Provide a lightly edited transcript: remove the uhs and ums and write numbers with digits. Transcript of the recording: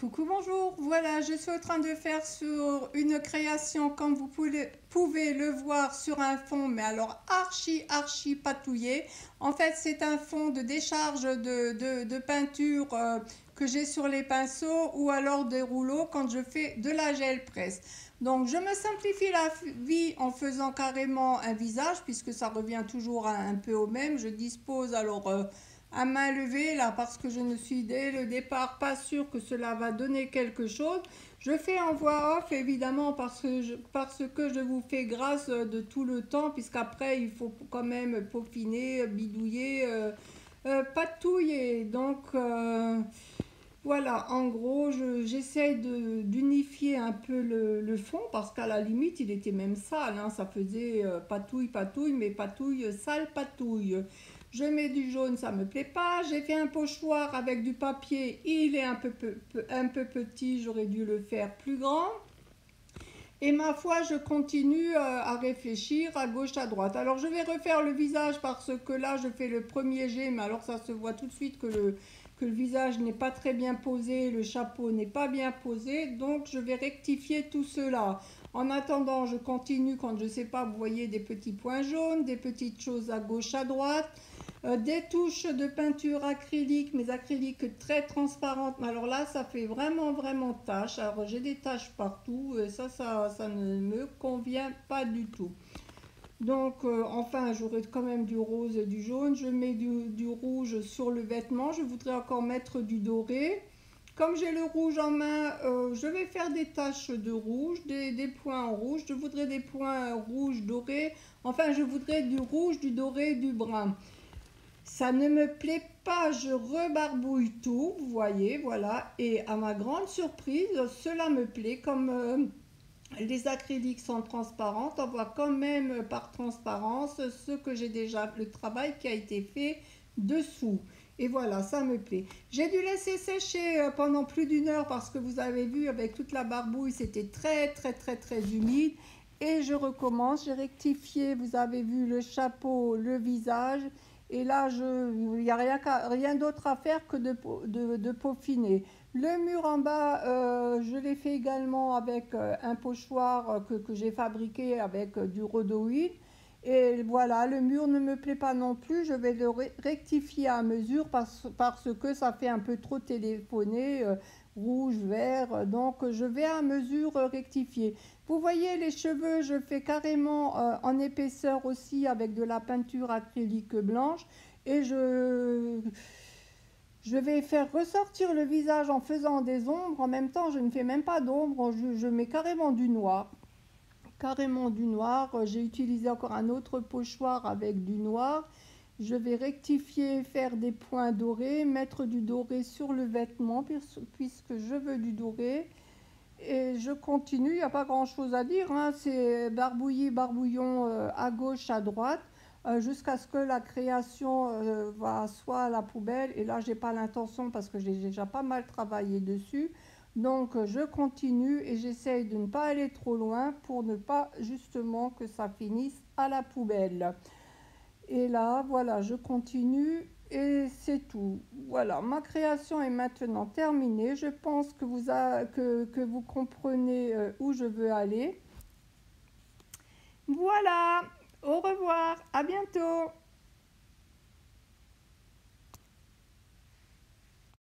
Coucou, bonjour. Voilà, je suis en train de faire sur une création, comme vous pouvez le voir, sur un fond, mais alors archi patouillé. En fait, c'est un fond de décharge de peinture que j'ai sur les pinceaux ou alors des rouleaux quand je fais de la gel presse. Donc, je me simplifie la vie en faisant carrément un visage, puisque ça revient toujours un peu au même. Je dispose alors à main levée là parce que je ne suis dès le départ pas sûre que cela va donner quelque chose. Je fais en voix off évidemment parce que je vous fais grâce de tout le temps puisqu'après il faut quand même peaufiner, bidouiller, patouiller. Donc voilà, en gros, j'essaie d'unifier un peu le fond parce qu'à la limite, il était même sale, hein, ça faisait patouille, mais patouille, sale patouille. Je mets du jaune, ça me plaît pas. J'ai fait un pochoir avec du papier, il est un peu petit, j'aurais dû le faire plus grand. Et ma foi, je continue à réfléchir à gauche, à droite. Alors, je vais refaire le visage parce que là, je fais le premier jet, mais alors ça se voit tout de suite que le visage n'est pas très bien posé, le chapeau n'est pas bien posé. Donc, je vais rectifier tout cela. En attendant, je continue quand je ne sais pas, vous voyez des petits points jaunes, des petites choses à gauche, à droite. Des touches de peinture acrylique, mais acrylique très transparente. Alors là, ça fait vraiment tache. Alors j'ai des taches partout. Ça ne me convient pas du tout. Donc, enfin, j'aurai quand même du rose et du jaune. Je mets du rouge sur le vêtement. Je voudrais encore mettre du doré. Comme j'ai le rouge en main, je vais faire des taches de rouge, des points en rouge. Je voudrais des points rouges dorés. Enfin, je voudrais du rouge, du doré, du brun. Ça ne me plaît pas, je rebarbouille tout, vous voyez, voilà. Et à ma grande surprise, cela me plaît. Comme les acryliques sont transparentes, on voit quand même par transparence ce que j'ai déjà, le travail qui a été fait dessous. Et voilà, ça me plaît. J'ai dû laisser sécher pendant plus d'une heure parce que vous avez vu, avec toute la barbouille, c'était très humide. Et je recommence, j'ai rectifié, vous avez vu le chapeau, le visage. Et là, il n'y a rien d'autre à faire que de peaufiner. Le mur en bas, je l'ai fait également avec un pochoir que j'ai fabriqué avec du rhodoïde. Et voilà, le mur ne me plaît pas non plus. Je vais le rectifier à mesure parce que ça fait un peu trop téléphoné, rouge, vert. Donc, je vais à mesure rectifier. Vous voyez, les cheveux, je fais carrément en épaisseur aussi avec de la peinture acrylique blanche. Et je vais faire ressortir le visage en faisant des ombres. En même temps, je ne fais même pas d'ombre, je mets carrément du noir. Carrément du noir. J'ai utilisé encore un autre pochoir avec du noir. Je vais rectifier, faire des points dorés, mettre du doré sur le vêtement puisque je veux du doré. Et je continue, il n'y a pas grand chose à dire, hein. C'est barbouillon à gauche, à droite, jusqu'à ce que la création soit à la poubelle. Et là, j'ai pas l'intention parce que j'ai déjà pas mal travaillé dessus. Donc, je continue et j'essaye de ne pas aller trop loin pour ne pas justement que ça finisse à la poubelle. Et là, voilà, je continue et c'est tout. Voilà, ma création est maintenant terminée. Je pense que vous comprenez où je veux aller. Voilà, au revoir, à bientôt.